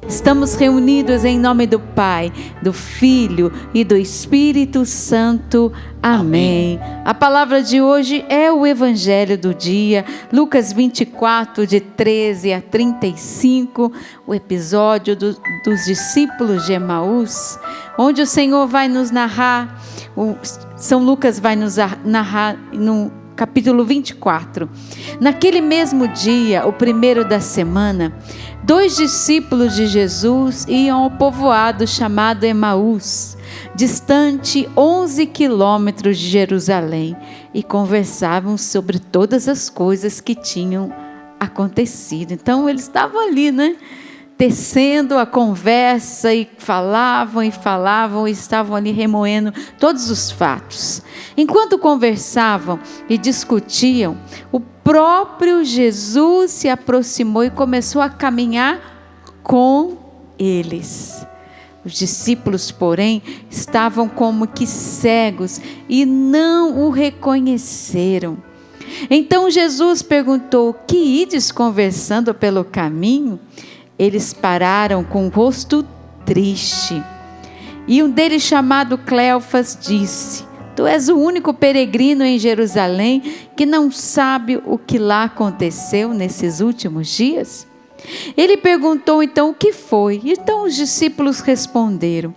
Estamos reunidos em nome do Pai, do Filho e do Espírito Santo. Amém. A palavra de hoje é o Evangelho do dia, Lucas 24, de 13 a 35, o episódio dos discípulos de Emaús, onde o Senhor vai nos narrar, São Lucas vai nos narrar no capítulo 24. Naquele mesmo dia, o primeiro da semana, 2 discípulos de Jesus iam ao povoado chamado Emaús, distante 11 quilômetros de Jerusalém, e conversavam sobre todas as coisas que tinham acontecido. Então eles estavam ali, tecendo a conversa, e falavam, e estavam ali remoendo todos os fatos. Enquanto conversavam e discutiam, o próprio Jesus se aproximou e começou a caminhar com eles. Os discípulos, porém, estavam como que cegos e não o reconheceram. Então Jesus perguntou: "Que ides conversando pelo caminho?" Eles pararam com o rosto triste. E um deles, chamado Cleofas, disse: "Tu és o único peregrino em Jerusalém que não sabe o que lá aconteceu nesses últimos dias?" Ele perguntou então o que foi. Então os discípulos responderam: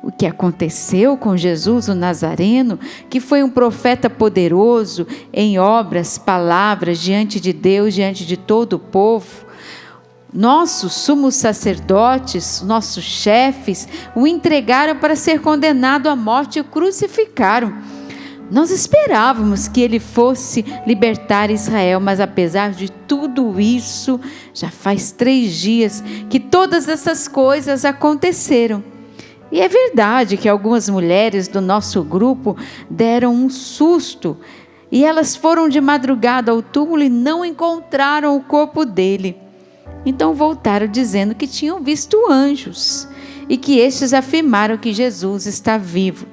"O que aconteceu com Jesus o Nazareno, que foi um profeta poderoso em obras, palavras, diante de Deus, diante de todo o povo. Nossos sumos sacerdotes, nossos chefes, o entregaram para ser condenado à morte e o crucificaram. Nós esperávamos que ele fosse libertar Israel, mas apesar de tudo isso, já faz 3 dias que todas essas coisas aconteceram. E é verdade que algumas mulheres do nosso grupo deram um susto, e elas foram de madrugada ao túmulo e não encontraram o corpo dele. Então voltaram dizendo que tinham visto anjos e que estes afirmaram que Jesus está vivo.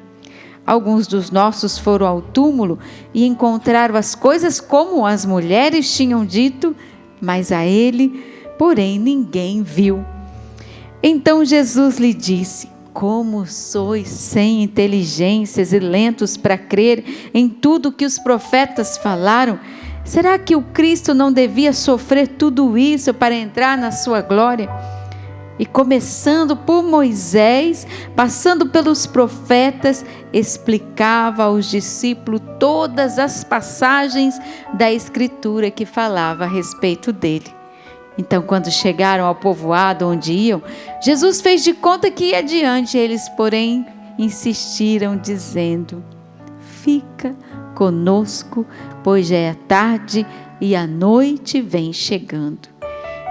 Alguns dos nossos foram ao túmulo e encontraram as coisas como as mulheres tinham dito, mas a ele, porém, ninguém viu." Então Jesus lhe disse: "Como sois sem inteligências e lentos para crer em tudo que os profetas falaram? Será que o Cristo não devia sofrer tudo isso para entrar na sua glória? E começando por Moisés, passando pelos profetas, explicava aos discípulos todas as passagens da Escritura que falava a respeito dele." Então, quando chegaram ao povoado onde iam, Jesus fez de conta que ia adiante. Eles, porém, insistiram, dizendo: "Fica conosco, pois já é tarde e a noite vem chegando."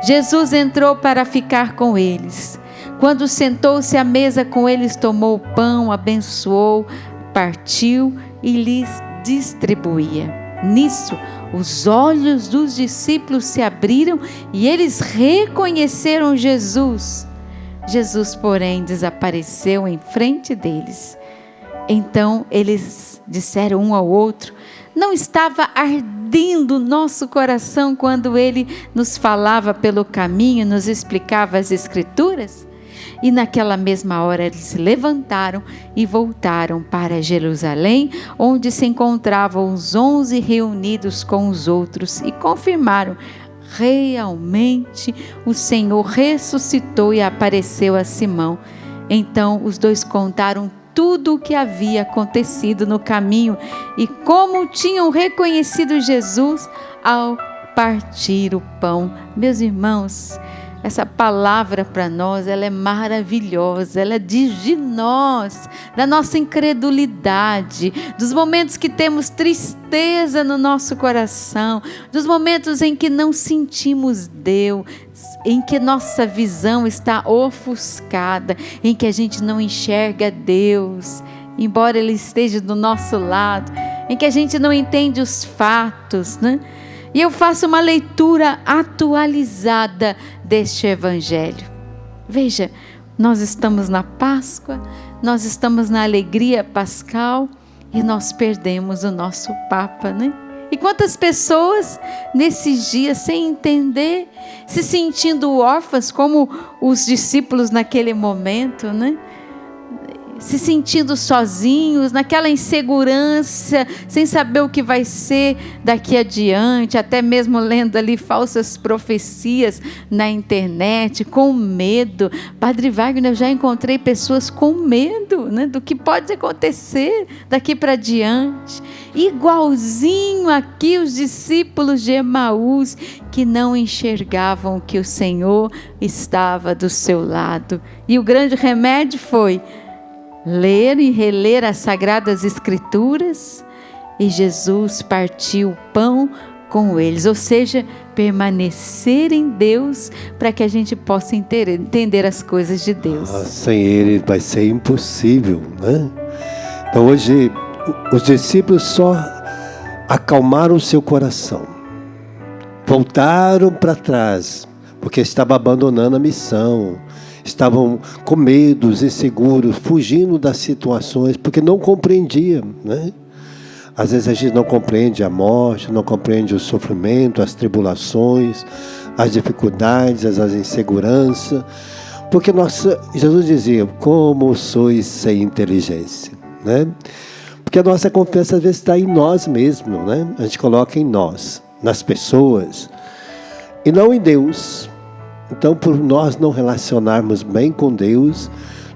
Jesus entrou para ficar com eles. Quando sentou-se à mesa com eles, tomou o pão, abençoou, partiu e lhes distribuía. Nisso, os olhos dos discípulos se abriram e eles reconheceram Jesus. Jesus, porém, desapareceu em frente deles. Então eles disseram um ao outro: "Não estava ardendo nosso coração quando ele nos falava pelo caminho, nos explicava as Escrituras?" E naquela mesma hora eles se levantaram e voltaram para Jerusalém, onde se encontravam os 11 reunidos com os outros, e confirmaram: realmente o Senhor ressuscitou e apareceu a Simão. Então os dois contaram tudo o que havia acontecido no caminho e como tinham reconhecido Jesus ao partir o pão. Meus irmãos, essa palavra para nós, ela é maravilhosa. Ela diz de nós, da nossa incredulidade, dos momentos que temos tristeza no nosso coração, dos momentos em que não sentimos Deus, em que nossa visão está ofuscada, em que a gente não enxerga Deus, embora Ele esteja do nosso lado, em que a gente não entende os fatos, E eu faço uma leitura atualizada deste Evangelho. Veja, nós estamos na Páscoa, nós estamos na alegria pascal e nós perdemos o nosso Papa, E quantas pessoas nesses dias sem entender, se sentindo órfãs como os discípulos naquele momento, né? Se sentindo sozinhos, naquela insegurança, sem saber o que vai ser daqui adiante, até mesmo lendo ali falsas profecias na internet, com medo. Padre Wagner, eu já encontrei pessoas com medo, né, do que pode acontecer daqui para diante. Igualzinho aqui os discípulos de Emaús, que não enxergavam que o Senhor estava do seu lado. E o grande remédio foi ler e reler as Sagradas Escrituras, e Jesus partiu o pão com eles, ou seja, permanecer em Deus, para que a gente possa entender as coisas de Deus. Sem Ele vai ser impossível, né? Então hoje os discípulos só acalmaram o seu coração, voltaram para trás, porque estavam abandonando a missão, estavam com medos, inseguros, fugindo das situações, porque não compreendiam, né? Às vezes a gente não compreende a morte, não compreende o sofrimento, as tribulações, as dificuldades, as inseguranças, porque Jesus dizia, como sois sem inteligência, né? Porque a nossa confiança às vezes está em nós mesmos, né? A gente coloca em nós, nas pessoas, e não em Deus. Então, por nós não relacionarmos bem com Deus,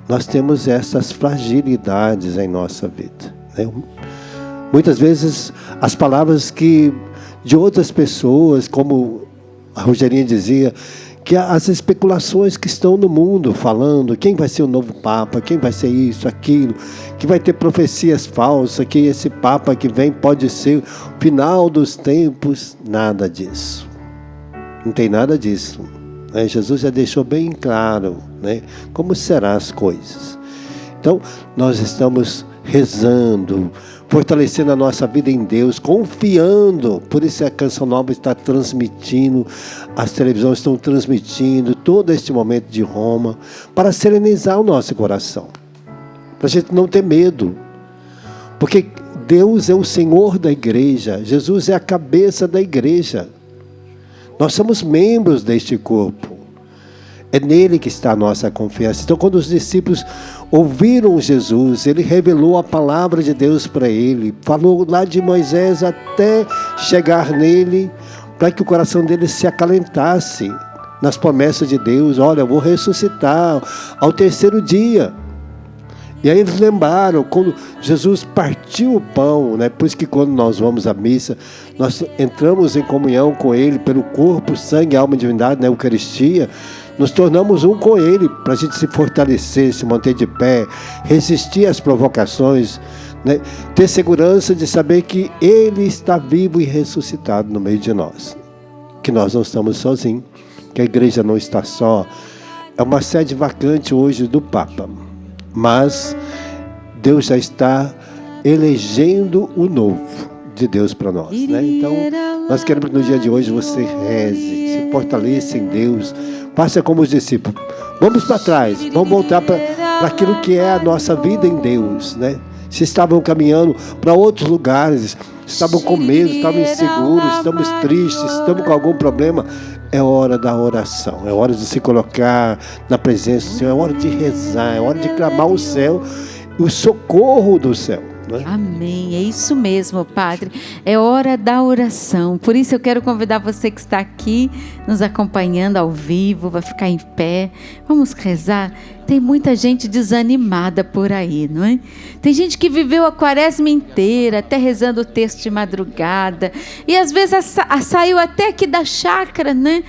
nós temos essas fragilidades em nossa vida, né? Muitas vezes, as palavras de outras pessoas, como a Rogerinha dizia, que as especulações que estão no mundo falando, quem vai ser o novo Papa, quem vai ser isso, aquilo, que vai ter profecias falsas, que esse Papa que vem pode ser o final dos tempos, nada disso. Não tem nada disso. Jesus já deixou bem claro, né, como serão as coisas. Então, nós estamos rezando, fortalecendo a nossa vida em Deus, confiando. Por isso a Canção Nova está transmitindo, as televisões estão transmitindo todo este momento de Roma, para serenizar o nosso coração, para a gente não ter medo, porque Deus é o Senhor da igreja, Jesus é a cabeça da igreja. Nós somos membros deste corpo. É nele que está a nossa confiança. Então, quando os discípulos ouviram Jesus, ele revelou a palavra de Deus para ele. Falou lá de Moisés até chegar nele, para que o coração dele se acalentasse nas promessas de Deus. Olha, eu vou ressuscitar ao terceiro dia. E aí eles lembraram, quando Jesus partiu o pão, né? Por isso que quando nós vamos à missa, nós entramos em comunhão com Ele, pelo corpo, sangue, alma e divindade, na Eucaristia, nos tornamos um com Ele, para a gente se fortalecer, se manter de pé, resistir às provocações, né? Ter segurança de saber que Ele está vivo e ressuscitado no meio de nós, que nós não estamos sozinhos, que a igreja não está só. É uma sede vacante hoje do Papa, mas Deus já está elegendo o novo de Deus para nós, né? Então, nós queremos que no dia de hoje você reze, se fortaleça em Deus, faça como os discípulos. Vamos para trás, vamos voltar para aquilo que é a nossa vida em Deus, né? Se estavam caminhando para outros lugares, estavam com medo, estavam inseguros, estamos tristes, estamos com algum problema, é hora da oração, é hora de se colocar na presença do Senhor, é hora de rezar, é hora de clamar o céu, o socorro do céu, né? Amém, é isso mesmo, Padre, é hora da oração. Por isso eu quero convidar você que está aqui nos acompanhando ao vivo, vai ficar em pé, vamos rezar. Tem muita gente desanimada por aí, não é? Tem gente que viveu a quaresma inteira, até rezando o texto de madrugada, e às vezes saiu até aqui da chácara, né?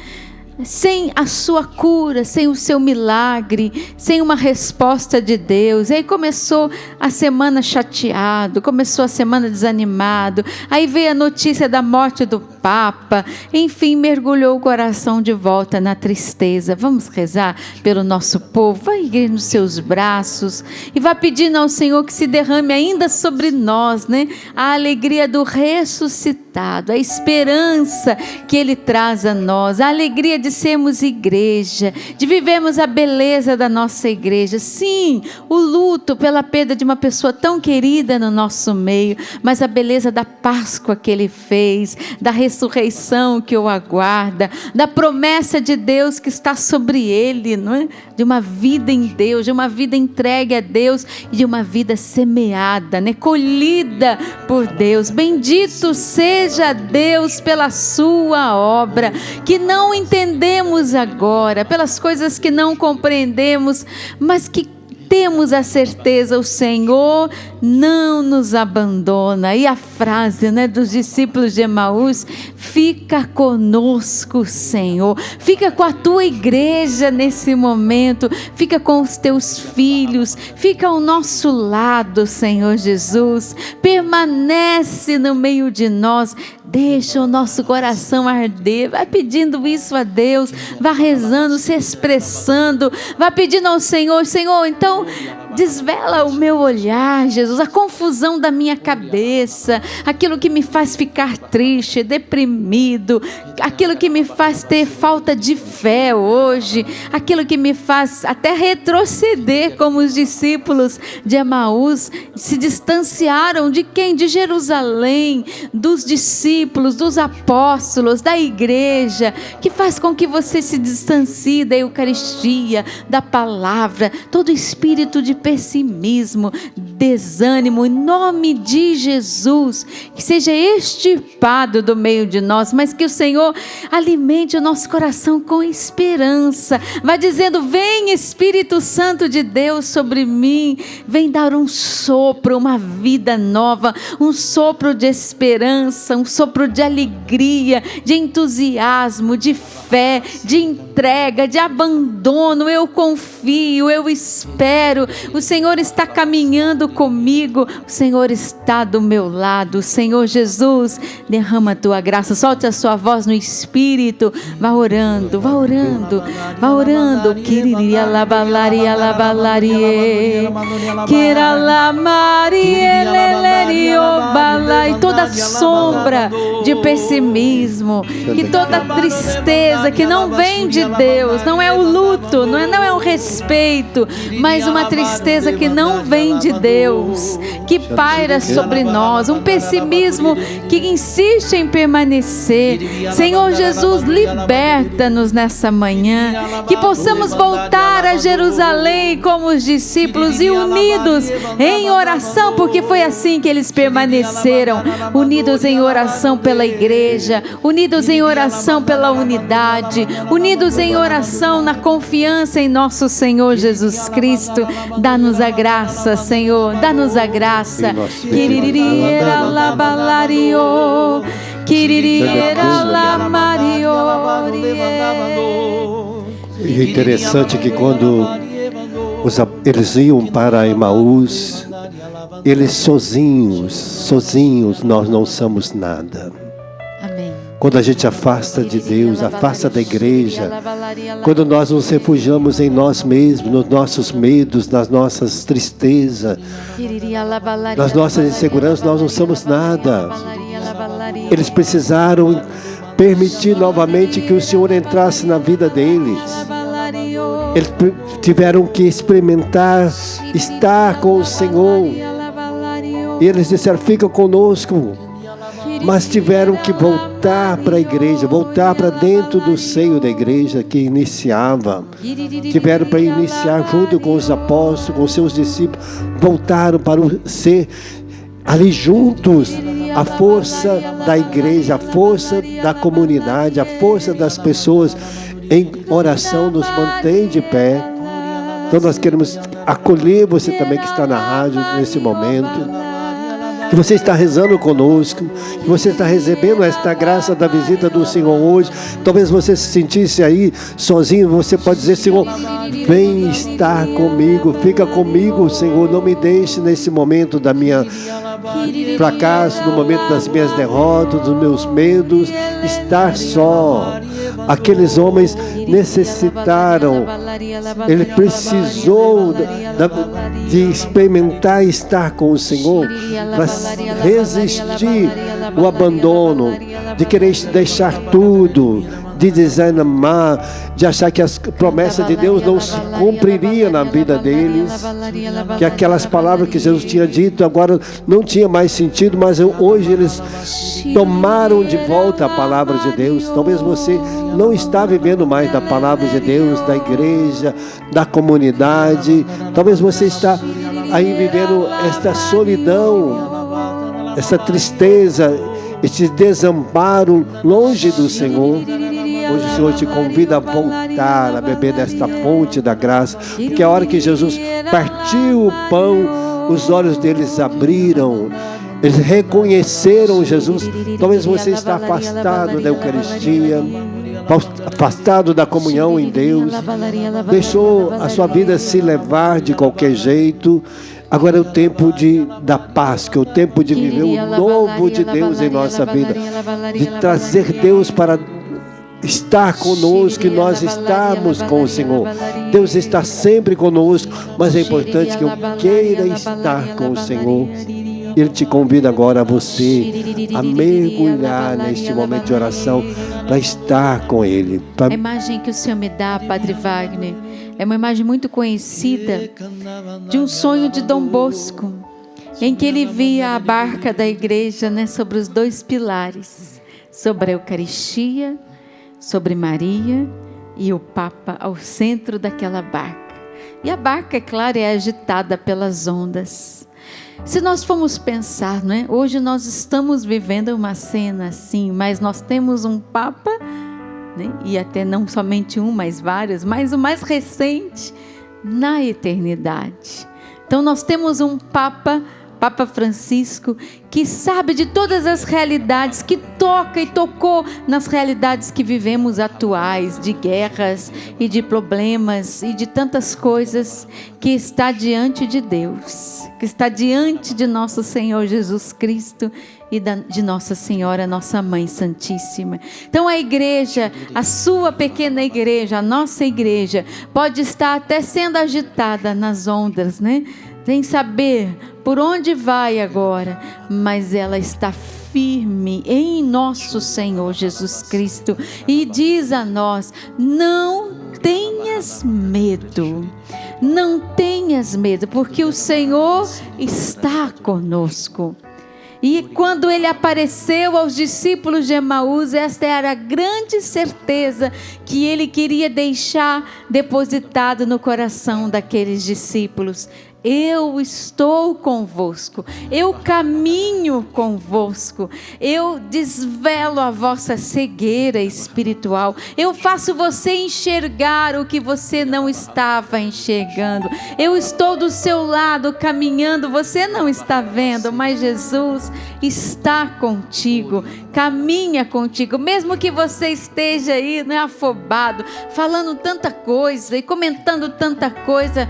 Sem a sua cura, sem o seu milagre, sem uma resposta de Deus. E aí começou a semana chateado, começou a semana desanimado, aí veio a notícia da morte do Papa, enfim, mergulhou o coração de volta na tristeza. Vamos rezar pelo nosso povo? Vai erguer nos seus braços e vá pedindo ao Senhor que se derrame ainda sobre nós, né? A alegria do ressuscitado, a esperança que Ele traz a nós, a alegria de sermos igreja, de vivermos a beleza da nossa igreja. Sim, o luto pela perda de uma pessoa tão querida no nosso meio, mas a beleza da Páscoa que Ele fez, da ressurreição que o aguarda, da promessa de Deus que está sobre Ele, não é? De uma vida em Deus, de uma vida entregue a Deus e de uma vida semeada, né? Colhida por Deus. Bendito seja Deus pela sua obra, que não entendemos agora, pelas coisas que não compreendemos, mas que temos a certeza, o Senhor não nos abandona. E a frase, né, dos discípulos de Emaús: fica conosco, Senhor, fica com a tua igreja nesse momento, fica com os teus filhos, fica ao nosso lado, Senhor Jesus, permanece no meio de nós, deixa o nosso coração arder. Vai pedindo isso a Deus, vá rezando, se expressando, vá pedindo ao Senhor: Senhor, então desvela o meu olhar, Jesus, a confusão da minha cabeça, aquilo que me faz ficar triste, deprimido, aquilo que me faz ter falta de fé hoje, aquilo que me faz até retroceder, como os discípulos de Emaús se distanciaram de quem? De Jerusalém, dos discípulos, dos apóstolos, da igreja, que faz com que você se distancie da Eucaristia, da palavra, todo espírito de pessimismo, desânimo, em nome de Jesus, que seja extirpado do meio de nós, mas que o Senhor alimente o nosso coração com esperança. Vai dizendo: vem Espírito Santo de Deus sobre mim, vem dar um sopro, uma vida nova, um sopro de esperança, um sopro de alegria, de entusiasmo, de fé, de entrega, de abandono. Eu confio, eu espero, o Senhor está caminhando comigo, o Senhor está do meu lado. Senhor Jesus, derrama a tua graça, solte a sua voz no Espírito, vá orando, vá orando, vá orando. Kiriria labalaria labalarie, kiralamarie lelerio balai. Toda sombra de pessimismo, que toda tristeza que não vem de Deus, não é o luto, não é o respeito, mas uma tristeza que não vem de Deus, que paira sobre nós, um pessimismo que insiste em permanecer. Senhor Jesus, liberta-nos nessa manhã, que possamos voltar a Jerusalém como os discípulos e unidos em oração, porque foi assim que eles permaneceram, unidos em oração pela igreja, unidos em oração pela unidade, unidos em oração na confiança em nosso Senhor Jesus Cristo. Dá-nos a graça, Senhor, dá-nos a graça. Kiririera labalario, kiririera lamario. E é interessante que quando eles iam para Emaús, eles sozinhos nós não somos nada. Amém. Quando a gente afasta de Deus, afasta da igreja, quando nós nos refugiamos em nós mesmos, nos nossos medos, nas nossas tristezas, nas nossas inseguranças, nós não somos nada. Eles precisaram permitir novamente que o Senhor entrasse na vida deles. Eles tiveram que experimentar estar com o Senhor. E eles disseram: fica conosco. Mas tiveram que voltar para a igreja, voltar para dentro do seio da igreja que iniciava. Tiveram para iniciar junto com os apóstolos, com os seus discípulos. Voltaram para ser ali juntos. A força da igreja, a força da comunidade, a força das pessoas em oração nos mantém de pé. Então nós queremos acolher você também que está na rádio nesse momento. que você está rezando conosco, que você está recebendo esta graça da visita do Senhor hoje. Talvez você se sentisse aí sozinho, você pode dizer: Senhor, vem estar comigo, fica comigo, Senhor, não me deixe nesse momento da minha fracasso, no momento das minhas derrotas, dos meus medos, estar só. Aqueles homens necessitaram, ele precisou de experimentar estar com o Senhor para resistir o abandono, de querer deixar tudo, de desanimar, de achar que as promessas de Deus não se cumpririam na vida deles, que aquelas palavras que Jesus tinha dito agora não tinha mais sentido, mas hoje eles tomaram de volta a palavra de Deus. Talvez você não está vivendo mais da palavra de Deus, da igreja, da comunidade. Talvez você está aí vivendo esta solidão, essa tristeza, este desamparo longe do Senhor. Hoje o Senhor te convida a voltar a beber desta fonte da graça, porque a hora que Jesus partiu o pão, os olhos deles abriram, eles reconheceram Jesus. Talvez você está afastado da Eucaristia, afastado da comunhão em Deus, deixou a sua vida se levar de qualquer jeito. Agora é o tempo da Páscoa, o tempo de viver o novo de Deus em nossa vida, de trazer Deus para estar conosco, que nós estamos com o Senhor. Deus está sempre conosco, mas é importante que eu queira estar com o Senhor. Ele te convida agora a você a mergulhar neste momento de oração para estar com Ele. A imagem que o Senhor me dá, Padre Wagner, é uma imagem muito conhecida de um sonho de Dom Bosco, em que ele via a barca da igreja, sobre os dois pilares, sobre a Eucaristia, sobre Maria e o Papa ao centro daquela barca. E a barca, é claro, é agitada pelas ondas. Se nós formos pensar, hoje nós estamos vivendo uma cena assim, mas nós temos um Papa, e até não somente um, mas vários, mas o mais recente, na eternidade. Então nós temos um Papa Francisco, que sabe de todas as realidades, que toca e tocou nas realidades que vivemos atuais, de guerras e de problemas e de tantas coisas, que está diante de Deus, que está diante de nosso Senhor Jesus Cristo e de Nossa Senhora, nossa Mãe Santíssima. Então a igreja, a sua pequena igreja, a nossa igreja, pode estar até sendo agitada nas ondas, sem saber por onde vai agora, mas ela está firme em nosso Senhor Jesus Cristo e diz a nós: não tenhas medo, não tenhas medo, porque o Senhor está conosco. E quando ele apareceu aos discípulos de Emaús, esta era a grande certeza que ele queria deixar depositada no coração daqueles discípulos. Eu estou convosco, eu caminho convosco, eu desvelo a vossa cegueira espiritual, eu faço você enxergar o que você não estava enxergando, eu estou do seu lado caminhando, você não está vendo, mas Jesus está contigo, caminha contigo, mesmo que você esteja aí, afobado, falando tanta coisa e comentando tanta coisa,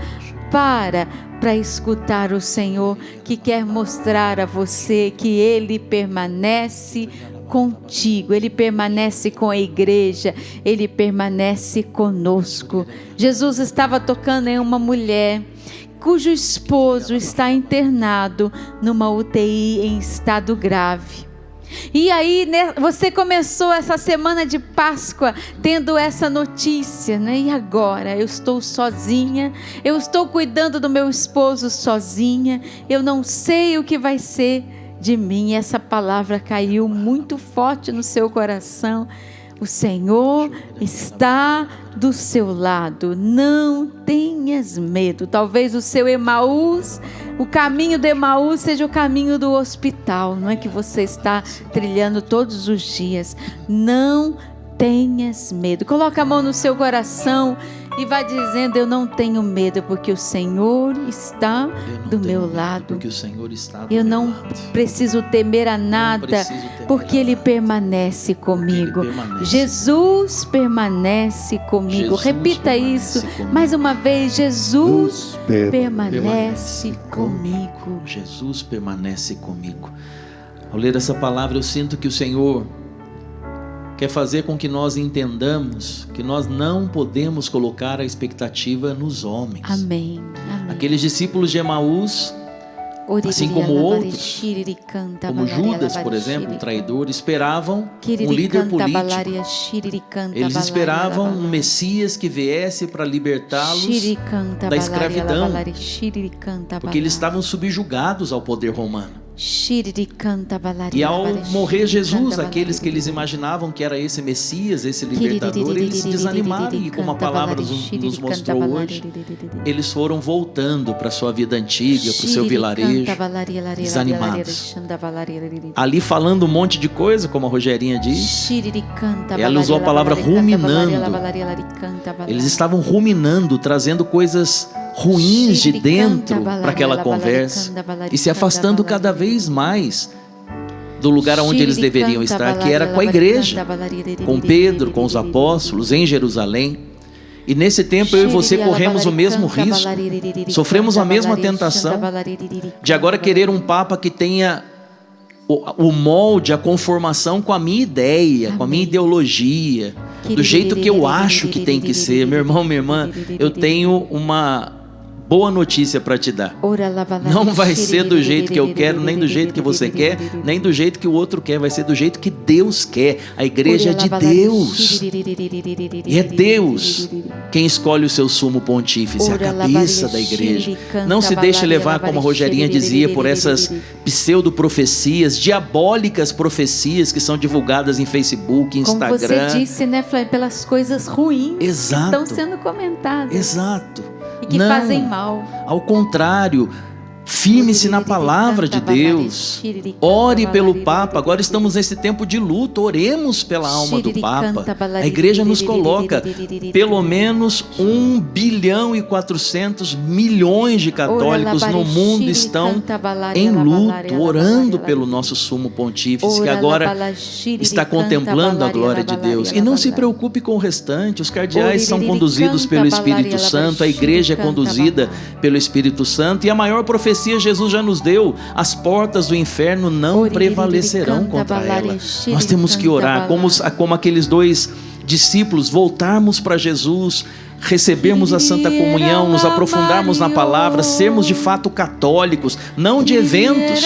para escutar o Senhor, que quer mostrar a você que Ele permanece contigo, Ele permanece com a igreja, Ele permanece conosco. Jesus estava tocando em uma mulher cujo esposo está internado numa UTI em estado grave. E aí, você começou essa semana de Páscoa tendo essa notícia, E agora? Eu estou sozinha, eu estou cuidando do meu esposo sozinha, eu não sei o que vai ser de mim. Essa palavra caiu muito forte no seu coração. O Senhor está do seu lado, não tenhas medo. Talvez o seu Emaús, o caminho do Emaús seja o caminho do hospital, não é que você está trilhando todos os dias. Não tenhas medo. Coloca a mão no seu coração E vai dizendo: eu não tenho medo, porque o Senhor está do meu lado. Porque o Senhor está do Eu meu não lado. preciso temer a nada, preciso temer porque a Ele nada. permanece comigo. Ele permanece. Jesus permanece comigo. Jesus Repita permanece isso comigo. mais uma vez: Jesus permanece permanece comigo. Jesus permanece comigo. Ao ler essa palavra, eu sinto que o Senhor quer fazer com que nós entendamos que nós não podemos colocar a expectativa nos homens. Amém. Amém. Aqueles discípulos de Emaús, assim como outros, como Judas, por exemplo, o traidor, esperavam um líder político. Eles esperavam um Messias que viesse para libertá-los da escravidão, porque eles estavam subjugados ao poder romano. E ao morrer Jesus, aqueles que eles imaginavam que era esse Messias, esse libertador, eles se desanimaram, e como a palavra nos mostrou hoje, eles foram voltando para a sua vida antiga, para o seu vilarejo, desanimados. Ali falando um monte de coisa, como a Rogerinha diz. Ela usou a palavra ruminando. Eles estavam ruminando, trazendo coisas ruins de dentro para aquela conversa e se afastando cada vez mais do lugar onde eles deveriam estar, que era com a igreja, com Pedro, com os apóstolos em Jerusalém. E nesse tempo eu e você corremos o mesmo risco, sofremos a mesma tentação de agora querer um Papa que tenha o molde, a conformação com a minha ideia, com a minha ideologia, do jeito que eu acho que tem que ser. Meu irmão, minha irmã, eu tenho uma boa notícia para te dar. Não vai ser do jeito que eu quero, nem do jeito que você quer, nem do jeito que o outro quer. Vai ser do jeito que Deus quer. A igreja é de Deus. E é Deus quem escolhe o seu sumo pontífice, a cabeça da igreja. Não se deixe levar, como a Rogerinha dizia, por essas pseudo-profecias, diabólicas profecias que são divulgadas em Facebook, Instagram. Como você disse, né, Flávio, pelas coisas ruins que Exato. estão sendo comentadas. Exato. E que fazem mal. Ao contrário, firme-se na palavra de Deus. Ore pelo Papa. Agora estamos nesse tempo de luto. Oremos pela alma do Papa. A igreja nos coloca pelo menos 1,4 bilhão de católicos no mundo estão em luto, orando pelo nosso sumo pontífice, que agora está contemplando a glória de Deus. E não se preocupe com o restante. Os cardeais são conduzidos pelo Espírito Santo. A igreja é conduzida pelo Espírito Santo. E a maior profecia Jesus já nos deu: as portas do inferno não prevalecerão contra ela. Nós temos que orar como aqueles dois discípulos, voltarmos para Jesus, recebermos a Santa Comunhão, nos aprofundarmos na palavra, sermos de fato católicos, não de eventos.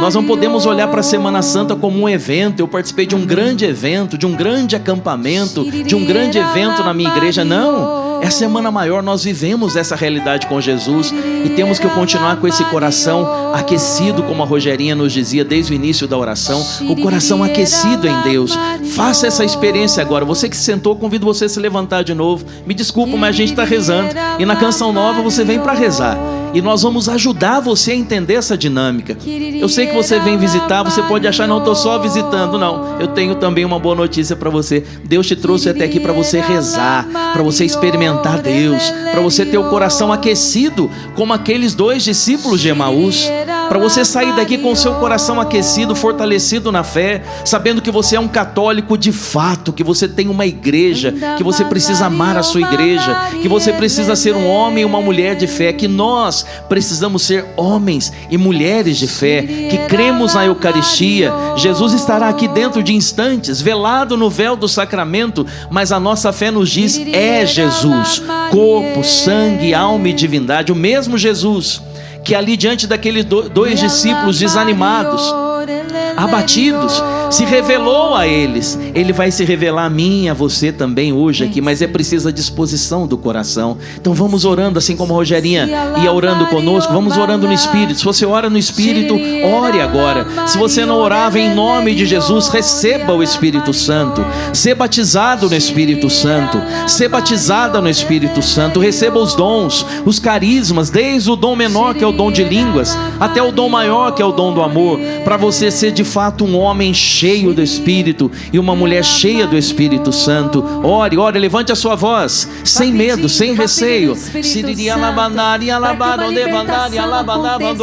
Nós não podemos olhar para a Semana Santa como um evento. Eu participei de um grande evento, de um grande acampamento, de um grande evento na minha igreja. Não, é a Semana Maior. Nós vivemos essa realidade com Jesus e temos que continuar com esse coração aquecido, como a Rogerinha nos dizia desde o início da oração, o coração aquecido em Deus. Faça essa experiência agora. Você que se sentou, convido você a se levantar de novo. Me desculpa, mas a gente está rezando. E na Canção Nova você vem para rezar. E nós vamos ajudar você a entender essa dinâmica. Eu sei que você vem visitar, você pode achar: não, estou só visitando. Não, eu tenho também uma boa notícia para você. Deus te trouxe até aqui para você rezar, para você experimentar Deus, para você ter o coração aquecido como aqueles dois discípulos de Emaús, para você sair daqui com o seu coração aquecido, fortalecido na fé, sabendo que você é um católico de fato, que você tem uma igreja, que você precisa amar a sua igreja, que você precisa ser um homem e uma mulher de fé, que nós precisamos ser homens e mulheres de fé, que cremos na Eucaristia. Jesus estará aqui dentro de instantes, velado no véu do sacramento, mas a nossa fé nos diz: é Jesus, corpo, sangue, alma e divindade. O mesmo Jesus que ali diante daqueles dois discípulos desanimados, abatidos, se revelou a eles. Ele vai se revelar a mim e a você também hoje aqui, mas é preciso a disposição do coração. Então vamos orando, assim como a Rogerinha ia orando conosco. Vamos orando no Espírito. Se você ora no Espírito, ore agora. Se você não orava, em nome de Jesus, receba o Espírito Santo. Ser batizado no Espírito Santo. Ser batizada no Espírito Santo. Receba os dons, os carismas, desde o dom menor, que é o dom de línguas, até o dom maior, que é o dom do amor, para você ser de fato um homem cheio cheio do Espírito e uma mulher cheia do Espírito Santo. Ore, ore, levante a sua voz, sem medo, sem receio.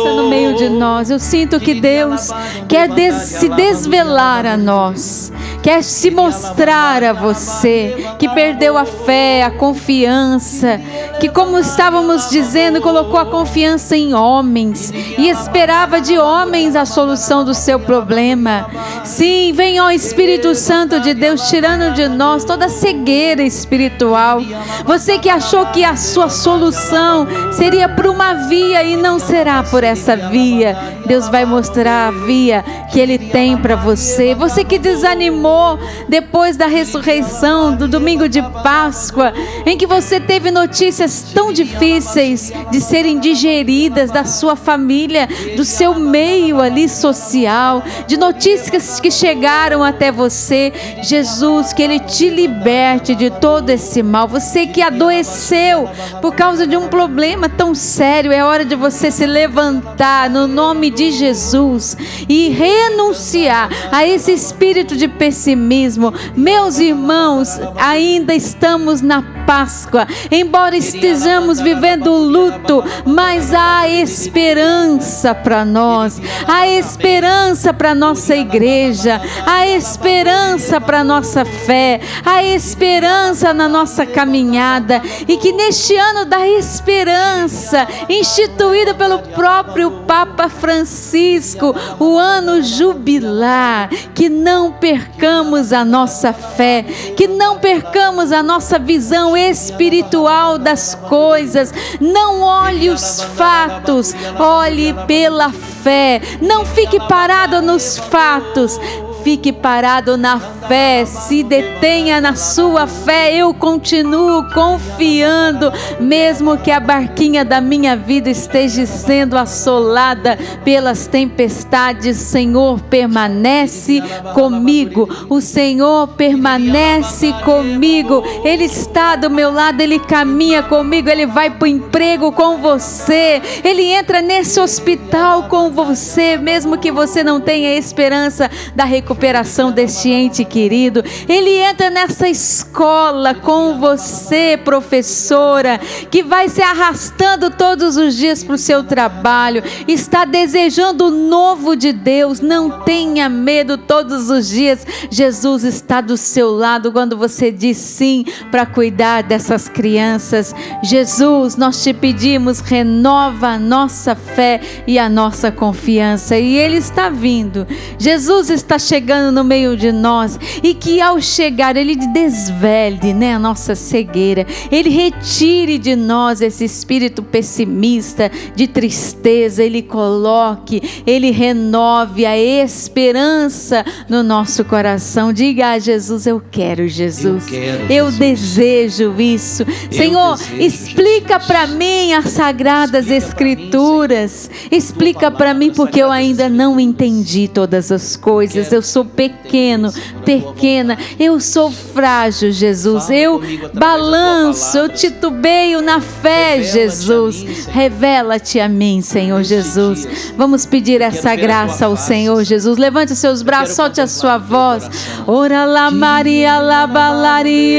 No meio de nós, eu sinto que Deus quer se desvelar a nós, quer se mostrar a você que perdeu a fé, a confiança, que, como estávamos dizendo, colocou a confiança em homens e esperava de homens a solução do seu problema. Sim, vem, ó Espírito Santo de Deus, tirando de nós toda a cegueira espiritual. Você que achou que a sua solução seria por uma via e não será por essa via, Deus vai mostrar a via que Ele tem para você. Você que desanimou depois da ressurreição, do domingo de Páscoa, em que você teve notícias tão difíceis de serem digeridas da sua família, do seu meio ali social, de notícias que chegaram até você. Jesus, que Ele te liberte de todo esse mal. Você que adoeceu por causa de um problema tão sério, é hora de você se levantar no nome de Jesus e renunciar a esse espírito de pessimismo. Meus irmãos, ainda estamos na Páscoa, embora estejamos vivendo luto, mas há esperança para nós, há esperança para nossa igreja, há esperança para nossa fé, há esperança na nossa caminhada, e que neste ano da esperança, instituído pelo próprio Papa Francisco, o ano jubilar, que não percamos a nossa fé, que não percamos a nossa visão espiritual das coisas. Não olhe os fatos, olhe pela fé. Não fique parado nos fatos, fique parado na fé, se detenha na sua fé. Eu continuo confiando, mesmo que a barquinha da minha vida esteja sendo assolada pelas tempestades. O Senhor permanece comigo, o Senhor permanece comigo, Ele está do meu lado, Ele caminha comigo, Ele vai para o emprego com você, Ele entra nesse hospital com você, mesmo que você não tenha esperança da recuperação deste ente querido. Ele entra nessa escola com você, professora, que vai se arrastando todos os dias para o seu trabalho, está desejando o novo de Deus. Não tenha medo, todos os dias Jesus está do seu lado quando você diz sim para cuidar dessas crianças. Jesus, nós te pedimos, renova a nossa fé e a nossa confiança, e Ele está vindo. Jesus está chegando no meio de nós, e que ao chegar Ele desvele, a nossa cegueira, Ele retire de nós esse espírito pessimista, de tristeza, Ele coloque, Ele renove a esperança no nosso coração. Diga a Jesus: eu quero, Jesus, eu desejo isso. Senhor, explica para mim as Sagradas Escrituras, explica para mim, porque eu ainda não entendi todas as coisas. Eu sou pequeno, pequena, eu sou frágil, Jesus, eu balanço, eu titubeio na fé, Jesus. Revela-te a mim, Senhor Jesus. Vamos pedir essa graça ao Senhor Jesus. Levante os seus braços, solte a sua voz. Ora lá Maria lá balarie,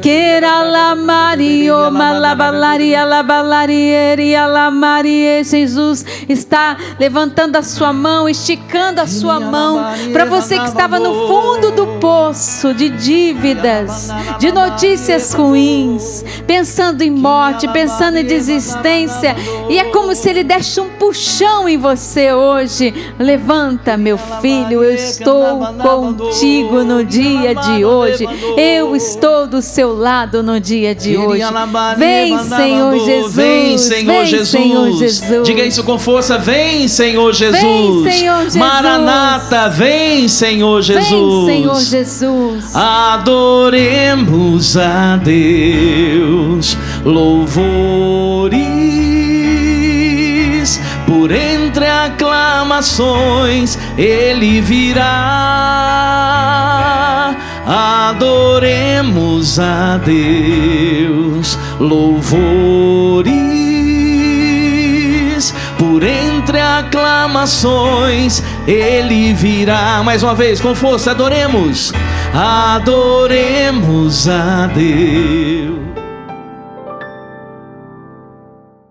queira lá Mario, malabalaria lá balarieri lá Maria. Jesus está levantando a sua mão, esticando a sua mão para você que estava no fundo do poço de dívidas, de notícias ruins, pensando em morte, pensando em desistência, e é como se Ele desse um puxão em você hoje. Levanta, meu filho, eu estou contigo no dia de hoje, eu estou do seu lado no dia de hoje. Vem, Senhor Jesus, vem, Senhor Jesus. Senhor Jesus. Diga isso com força: vem, Senhor Jesus. Vem, Senhor Jesus. Maranata, vem, Senhor Jesus. Vem, Senhor Jesus. Adoremos a Deus, louvores, por entre aclamações Ele virá. Adoremos a Deus, louvores, por entre aclamações Ele virá. Mais uma vez, com força, adoremos. Adoremos a Deus.